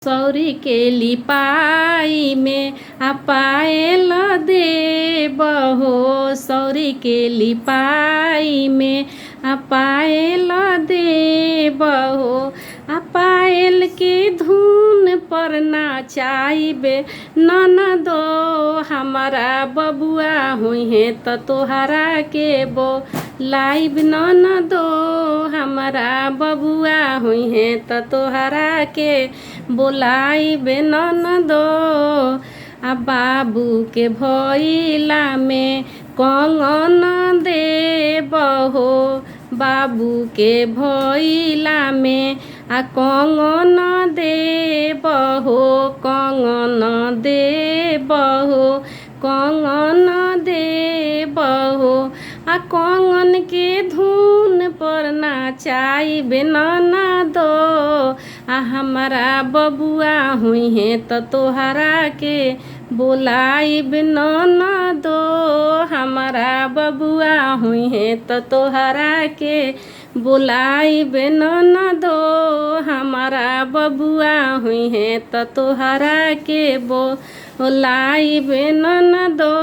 सौरी के लिपाई में पायल देबहो। सौरी के लिपाई में पायल देबहो। पायल के धुन पर नाचाइबे ननदो हमारा बबुआ हुई त तोहरा के बोलाइब। ननदो हमारा बबुआ हुई त तोहरा के बोलाइब। ननदो बाबू के भइला में कंगन देबहो। बाबू के भइला में कंगन देबहो। कंगन देबहो। कंगन देबहो। कंगन के धुन पर नाचाइबे ननदो हमारा बबुआ हुई त तोहरा के बोलाइब। ननदो हमारा बबुआ हुई त तोहरा के बोलाइब। ननदो हमारा बबुआ हुई त तोहरा के बोलाइब। ननदो।